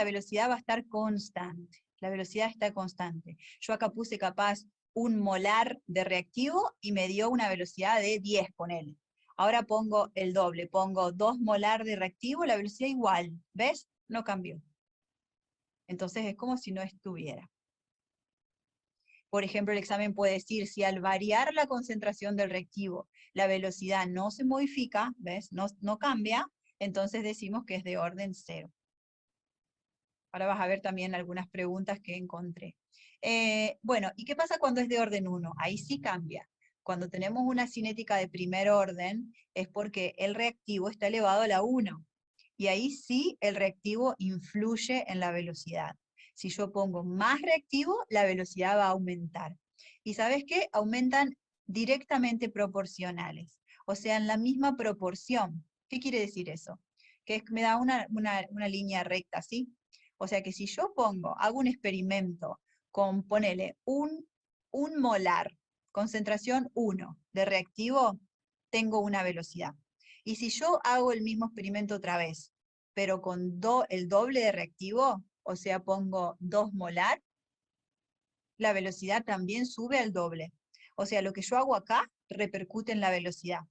la velocidad va a estar constante. La velocidad está constante. Yo acá puse capaz 1 molar de reactivo y me dio una velocidad de 10, ponele. Ahora pongo el doble, pongo 2 molar de reactivo, la velocidad igual, ¿ves? No cambió. Entonces es como si no estuviera. Por ejemplo, el examen puede decir, si al variar la concentración del reactivo, la velocidad no se modifica, ¿ves? No cambia, entonces decimos que es de orden 0. Ahora vas a ver también algunas preguntas que encontré. Bueno, ¿y qué pasa cuando es de orden 1? Ahí sí cambia. Cuando tenemos una cinética de primer orden, es porque el reactivo está elevado a la 1. Y ahí sí el reactivo influye en la velocidad. Si yo pongo más reactivo, la velocidad va a aumentar. ¿Y sabes qué? Aumentan directamente proporcionales. O sea, en la misma proporción. ¿Qué quiere decir eso? Que me da una línea recta, ¿sí? O sea que si yo hago un experimento con, ponele, un molar, concentración 1 de reactivo, tengo una velocidad. Y si yo hago el mismo experimento otra vez, pero con el doble de reactivo, o sea, pongo 2 molar, la velocidad también sube al doble. O sea, lo que yo hago acá repercute en la velocidad.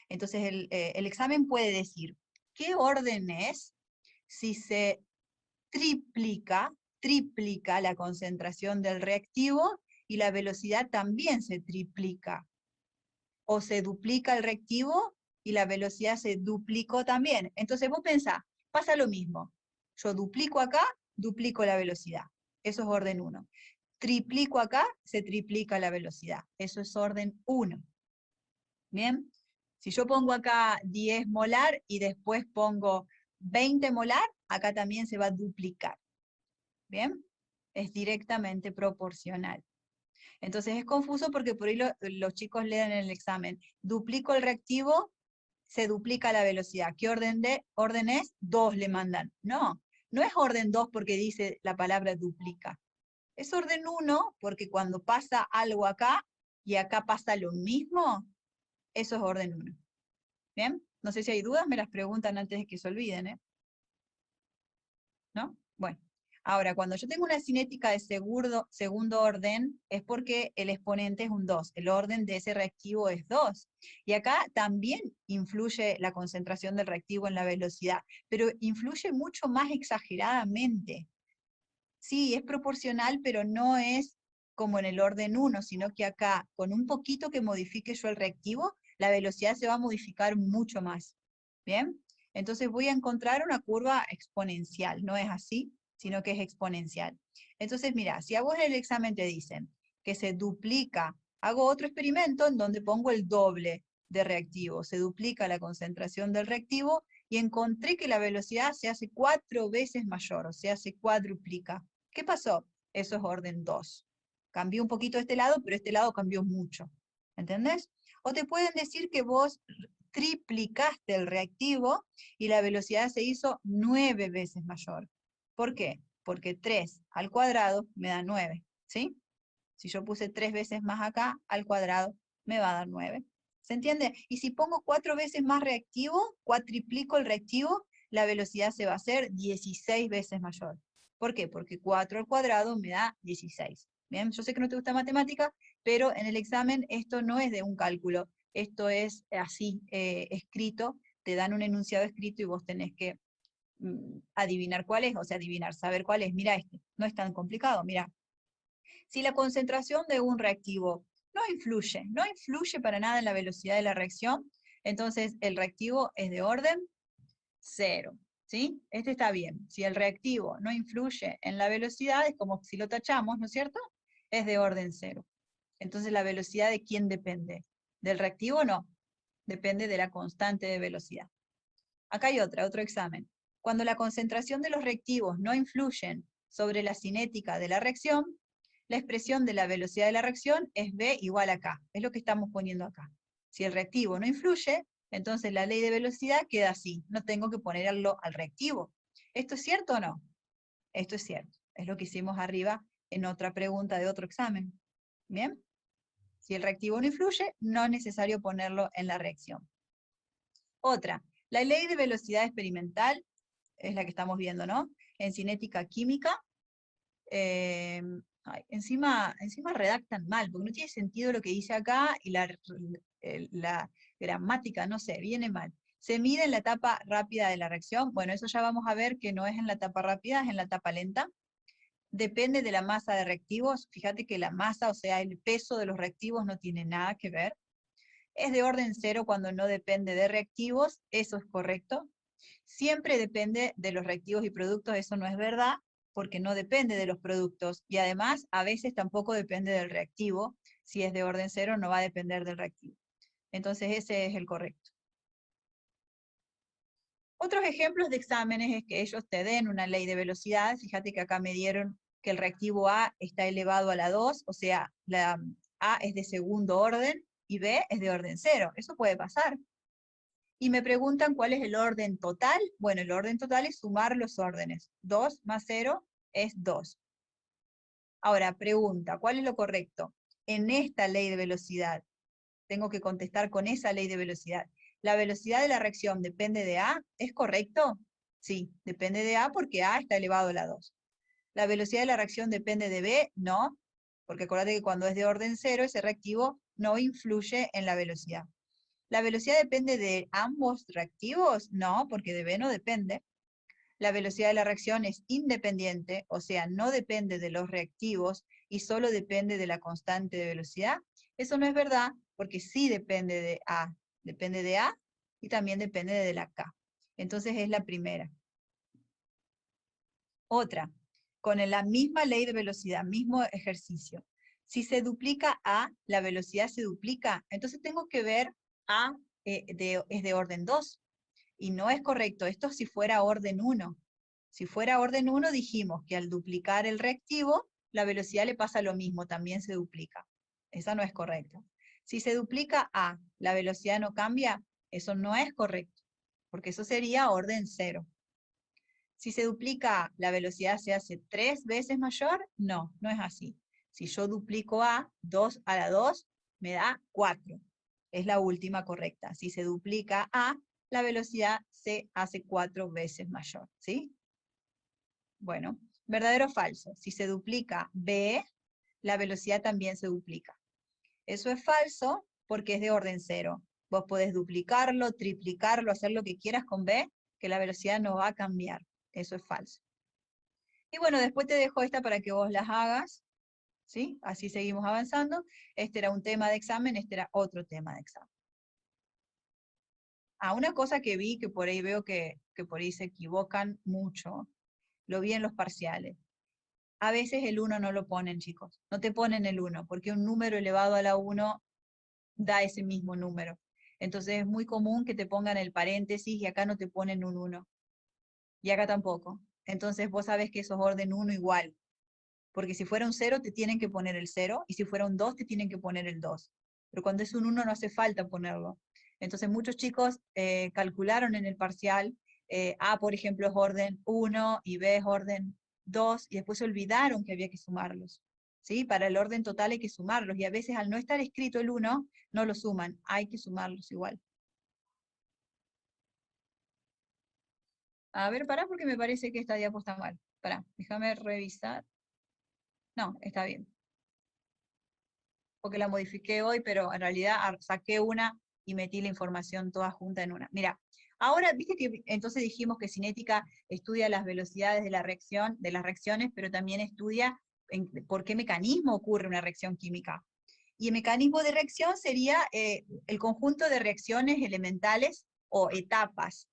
Entonces, el examen puede decir, ¿qué orden es si se triplica la concentración del reactivo y la velocidad también se triplica? O se duplica el reactivo y la velocidad se duplicó también. Entonces vos pensás, pasa lo mismo. Yo duplico acá, duplico la velocidad. Eso es orden 1. Triplico acá, se triplica la velocidad. Eso es orden 1. ¿Bien? Si yo pongo acá 10 molar y después pongo 20 molar, acá también se va a duplicar. ¿Bien? Es directamente proporcional. Entonces es confuso porque por ahí los chicos leen en el examen, duplico el reactivo, se duplica la velocidad. ¿Qué orden es? 2 le mandan. No, no es orden 2 porque dice la palabra duplica. Es orden 1 porque cuando pasa algo acá y acá pasa lo mismo, eso es orden 1. ¿Bien? No sé si hay dudas, me las preguntan antes de que se olviden, ¿eh? ¿No? Bueno. Ahora, cuando yo tengo una cinética de segundo orden, es porque el exponente es un 2, el orden de ese reactivo es 2. Y acá también influye la concentración del reactivo en la velocidad, pero influye mucho más exageradamente. Sí, es proporcional, pero no es como en el orden 1, sino que acá, con un poquito que modifique yo el reactivo, la velocidad se va a modificar mucho más. ¿Bien? Entonces voy a encontrar una curva exponencial, no es así, sino que es exponencial. Entonces, mira, si a vos en el examen te dicen que se duplica, hago otro experimento en donde pongo el doble de reactivo, se duplica la concentración del reactivo y encontré que la velocidad se hace 4 veces mayor, o sea, se cuadruplica. ¿Qué pasó? Eso es orden 2. Cambió un poquito este lado, pero este lado cambió mucho. ¿Entendés? O te pueden decir que vos triplicaste el reactivo y la velocidad se hizo 9 veces mayor. ¿Por qué? Porque 3 al cuadrado me da 9, ¿sí? Si yo puse 3 veces más acá, al cuadrado me va a dar 9. ¿Se entiende? Y si pongo 4 veces más reactivo, cuatriplico el reactivo, la velocidad se va a hacer 16 veces mayor. ¿Por qué? Porque 4 al cuadrado me da 16. Bien, yo sé que no te gusta matemática, pero en el examen esto no es de un cálculo, esto es así, escrito, te dan un enunciado escrito y vos tenés que adivinar cuál es, o sea, saber cuál es. Mira este, no es tan complicado, mira. Si la concentración de un reactivo no influye para nada en la velocidad de la reacción, entonces el reactivo es de orden 0. ¿Sí? Este está bien. Si el reactivo no influye en la velocidad, es como si lo tachamos, ¿no es cierto? Es de orden 0. Entonces la velocidad ¿de quién depende? ¿Del reactivo? No. Depende de la constante de velocidad. Acá hay otro examen. Cuando la concentración de los reactivos no influyen sobre la cinética de la reacción, la expresión de la velocidad de la reacción es V igual a K. Es lo que estamos poniendo acá. Si el reactivo no influye, entonces la ley de velocidad queda así. No tengo que ponerlo al reactivo. ¿Esto es cierto o no? Esto es cierto. Es lo que hicimos arriba en otra pregunta de otro examen. ¿Bien? Si el reactivo no influye, no es necesario ponerlo en la reacción. Otra, la ley de velocidad experimental es la que estamos viendo, ¿no? En cinética química. Encima redactan mal, porque no tiene sentido lo que dice acá y la gramática, no sé, viene mal. Se mide en la etapa rápida de la reacción. Bueno, eso ya vamos a ver que no es en la etapa rápida, es en la etapa lenta. Depende de la masa de reactivos. Fíjate que la masa, o sea, el peso de los reactivos no tiene nada que ver. Es de orden cero cuando no depende de reactivos, eso es correcto. Siempre depende de los reactivos y productos, eso no es verdad, porque no depende de los productos, y además a veces tampoco depende del reactivo. Si es de orden cero no va a depender del reactivo. Entonces ese es el correcto. Otros ejemplos de exámenes es que ellos te den una ley de velocidad. Fíjate que acá me dieron que el reactivo A está elevado a la 2, o sea, la A es de segundo orden y B es de orden cero. Eso puede pasar. Y me preguntan cuál es el orden total. Bueno, el orden total es sumar los órdenes. 2 más 0 es 2. Ahora, pregunta, ¿cuál es lo correcto? En esta ley de velocidad, tengo que contestar con esa ley de velocidad. ¿La velocidad de la reacción depende de A? ¿Es correcto? Sí, depende de A porque A está elevado a la 2. ¿La velocidad de la reacción depende de B? No, porque acuérdate que cuando es de orden cero, ese reactivo no influye en la velocidad. ¿La velocidad depende de ambos reactivos? No, porque de B no depende. La velocidad de la reacción es independiente, o sea, no depende de los reactivos y solo depende de la constante de velocidad. Eso no es verdad, porque sí depende de A. Depende de A y también depende de la K. Entonces es la primera. Otra, con la misma ley de velocidad, mismo ejercicio. Si se duplica A, la velocidad se duplica. Entonces tengo que ver A es de orden 2. Y no es correcto. Esto si fuera orden 1. Si fuera orden 1 dijimos que al duplicar el reactivo, la velocidad le pasa lo mismo, también se duplica. Esa no es correcta. Si se duplica A, la velocidad no cambia, eso no es correcto, porque eso sería orden 0. Si se duplica, la velocidad se hace 3 veces mayor, no, no es así. Si yo duplico A, 2 a la 2, me da 4. Es la última correcta. Si se duplica A, la velocidad se hace 4 veces mayor, ¿sí? Bueno, verdadero o falso. Si se duplica B, la velocidad también se duplica. Eso es falso porque es de orden 0. Vos podés duplicarlo, triplicarlo, hacer lo que quieras con B, que la velocidad no va a cambiar. Eso es falso. Y bueno, después te dejo esta para que vos las hagas, ¿sí? Así seguimos avanzando. Este era un tema de examen, este era otro tema de examen. Una cosa que vi, que por ahí veo que por ahí se equivocan mucho, lo vi en los parciales. A veces el 1 no lo ponen, chicos. No te ponen el 1, porque un número elevado a la 1 da ese mismo número. Entonces es muy común que te pongan el paréntesis y acá no te ponen un 1. Y acá tampoco. Entonces vos sabés que eso es orden 1 igual. Porque si fuera un 0 te tienen que poner el 0, y si fuera un 2 te tienen que poner el 2. Pero cuando es un 1 no hace falta ponerlo. Entonces muchos chicos calcularon en el parcial, A por ejemplo es orden 1 y B es orden 2, y después se olvidaron que había que sumarlos. ¿Sí? Para el orden total hay que sumarlos, y a veces al no estar escrito el 1, no lo suman, hay que sumarlos igual. A ver, pará, porque me parece que esta diapo está mal. Pará, déjame revisar. No, está bien. Porque la modifiqué hoy, pero en realidad saqué una y metí la información toda junta en una. Mira, ahora, viste que entonces dijimos que cinética estudia las velocidades de la reacción, de las reacciones, pero también estudia por qué mecanismo ocurre una reacción química. Y el mecanismo de reacción sería el conjunto de reacciones elementales o etapas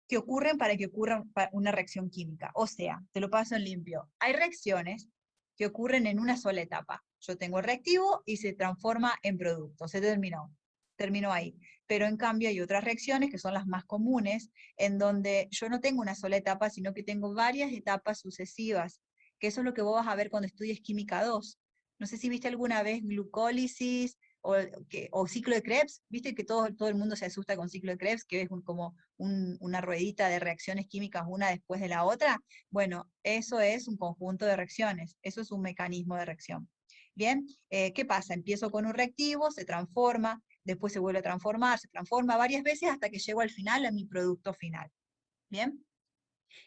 que ocurren para que ocurra una reacción química. O sea, te lo paso en limpio. Hay reacciones que ocurren en una sola etapa. Yo tengo el reactivo y se transforma en producto. Se terminó ahí. Pero en cambio hay otras reacciones que son las más comunes, en donde yo no tengo una sola etapa, sino que tengo varias etapas sucesivas, que eso es lo que vos vas a ver cuando estudies química 2. No sé si viste alguna vez glucólisis o ciclo de Krebs. Viste que todo el mundo se asusta con ciclo de Krebs, que es como una ruedita de reacciones químicas una después de la otra. Bueno, eso es un conjunto de reacciones, eso es un mecanismo de reacción. Bien, ¿qué pasa? Empiezo con un reactivo, se transforma, después se vuelve a transformar, se transforma varias veces hasta que llego al final a mi producto final. Bien.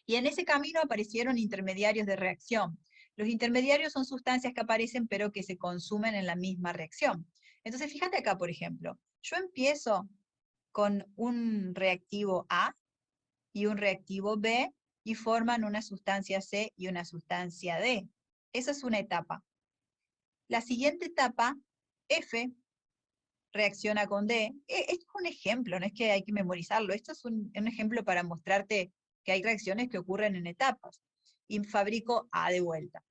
Y en ese camino aparecieron intermediarios de reacción. Los intermediarios son sustancias que aparecen pero que se consumen en la misma reacción. Entonces fíjate acá, por ejemplo, yo empiezo con un reactivo A y un reactivo B y forman una sustancia C y una sustancia D. Esa es una etapa. La siguiente etapa, F, reacciona con D. Esto es un ejemplo, no es que hay que memorizarlo. Esto es un ejemplo para mostrarte que hay reacciones que ocurren en etapas. Y fabrico A de vuelta.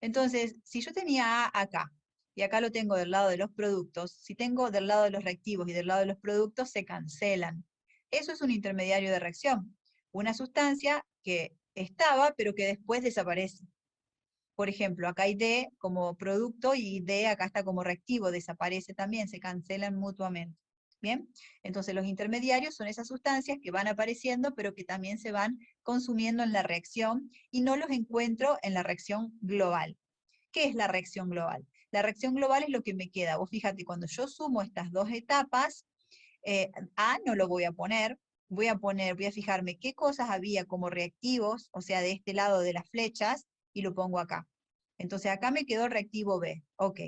Entonces, si yo tenía A acá, y acá lo tengo del lado de los productos, si tengo del lado de los reactivos y del lado de los productos, se cancelan. Eso es un intermediario de reacción. Una sustancia que estaba, pero que después desaparece. Por ejemplo, acá hay D como producto y D acá está como reactivo, desaparece también, se cancelan mutuamente. ¿Bien? Entonces los intermediarios son esas sustancias que van apareciendo, pero que también se van consumiendo en la reacción y no los encuentro en la reacción global. ¿Qué es la reacción global? La reacción global es lo que me queda. Vos fíjate, cuando yo sumo estas dos etapas, A no lo voy a poner, voy a fijarme qué cosas había como reactivos, o sea, de este lado de las flechas, y lo pongo acá. Entonces acá me quedó el reactivo B, ok.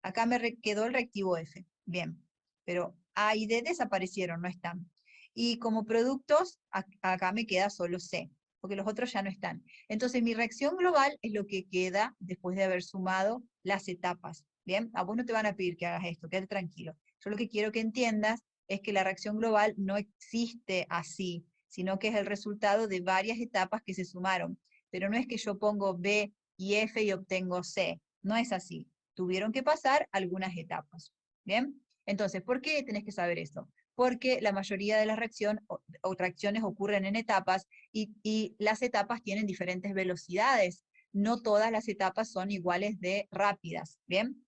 Acá me quedó el reactivo F, bien. Pero A y D desaparecieron, no están. Y como productos, acá me queda solo C, porque los otros ya no están. Entonces mi reacción global es lo que queda después de haber sumado las etapas, ¿bien? A vos no te van a pedir que hagas esto, quédate tranquilo. Yo lo que quiero que entiendas es que la reacción global no existe así, sino que es el resultado de varias etapas que se sumaron. Pero no es que yo pongo B y F y obtengo C. No es así. Tuvieron que pasar algunas etapas. ¿Bien? Entonces, ¿por qué tenés que saber esto? Porque la mayoría de las reacciones ocurren en etapas y las etapas tienen diferentes velocidades. No todas las etapas son iguales de rápidas. ¿Bien?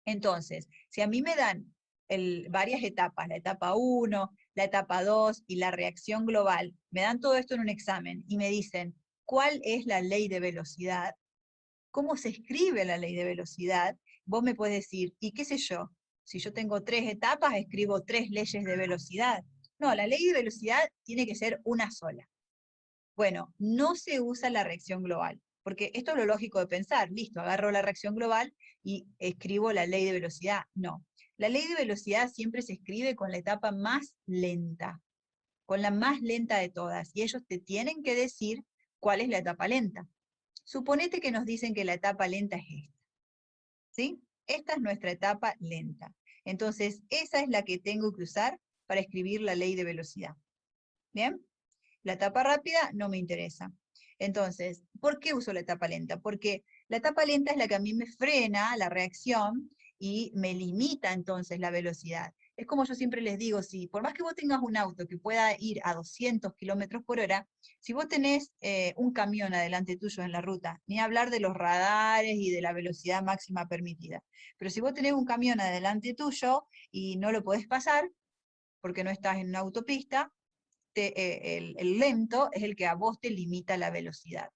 Entonces, si a mí me dan varias etapas, la etapa 1, la etapa 2 y la reacción global, me dan todo esto en un examen y me dicen, ¿cuál es la ley de velocidad? ¿Cómo se escribe la ley de velocidad? Vos me puedes decir, ¿y qué sé yo? Si yo tengo 3 etapas, escribo 3 leyes de velocidad. No, la ley de velocidad tiene que ser una sola. Bueno, no se usa la reacción global, porque esto es lo lógico de pensar. Listo, agarro la reacción global y escribo la ley de velocidad. No, la ley de velocidad siempre se escribe con la etapa más lenta, con la más lenta de todas, y ellos te tienen que decir cuál es la etapa lenta. Suponete que nos dicen que la etapa lenta es esta, ¿sí? Esta es nuestra etapa lenta. Entonces, esa es la que tengo que usar para escribir la ley de velocidad. ¿Bien? La etapa rápida no me interesa. Entonces, ¿por qué uso la etapa lenta? Porque la etapa lenta es la que a mí me frena la reacción y me limita entonces la velocidad. Es como yo siempre les digo, si por más que vos tengas un auto que pueda ir a 200 kilómetros por hora, si vos tenés un camión adelante tuyo en la ruta, ni hablar de los radares y de la velocidad máxima permitida, pero si vos tenés un camión adelante tuyo y no lo podés pasar, porque no estás en una autopista, el lento es el que a vos te limita la velocidad.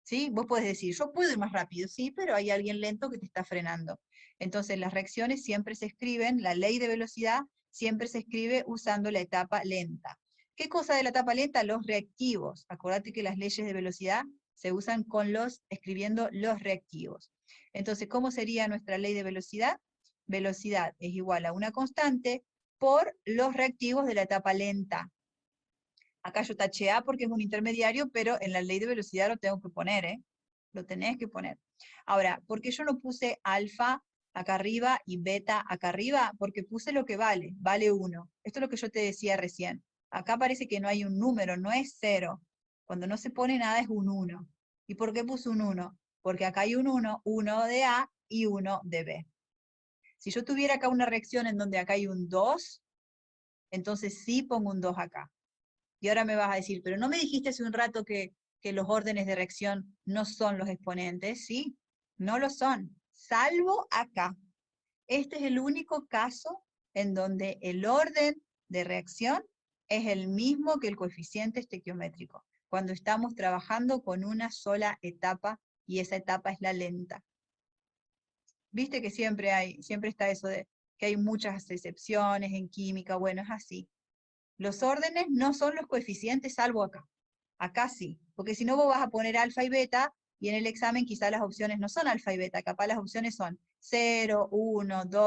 ¿Sí? Vos podés decir, yo puedo ir más rápido, sí, pero hay alguien lento que te está frenando. Entonces las reacciones siempre se escriben, la ley de velocidad siempre se escribe usando la etapa lenta. ¿Qué cosa de la etapa lenta? Los reactivos. Acordate que las leyes de velocidad se usan escribiendo los reactivos. Entonces, ¿cómo sería nuestra ley de velocidad? Velocidad es igual a una constante por los reactivos de la etapa lenta. Acá yo taché A porque es un intermediario, pero en la ley de velocidad lo tengo que poner, ¿eh? Lo tenés que poner. Ahora, ¿por qué yo no puse alfa acá arriba y beta acá arriba? Porque puse lo que vale, vale 1. Esto es lo que yo te decía recién. Acá parece que no hay un número, no es 0. Cuando no se pone nada es un 1. ¿Y por qué puse un 1? Porque acá hay un 1, 1 de A y 1 de B. Si yo tuviera acá una reacción en donde acá hay un 2, entonces sí pongo un 2 acá. Y ahora me vas a decir, pero ¿no me dijiste hace un rato que los órdenes de reacción no son los exponentes? Sí, no lo son, salvo acá. Este es el único caso en donde el orden de reacción es el mismo que el coeficiente estequiométrico, cuando estamos trabajando con una sola etapa y esa etapa es la lenta. Viste que siempre está eso de que hay muchas excepciones en química, bueno, es así. Los órdenes no son los coeficientes salvo acá. Acá sí, porque si no vos vas a poner alfa y beta, y en el examen quizá las opciones no son alfa y beta, capaz las opciones son 0, 1, 2,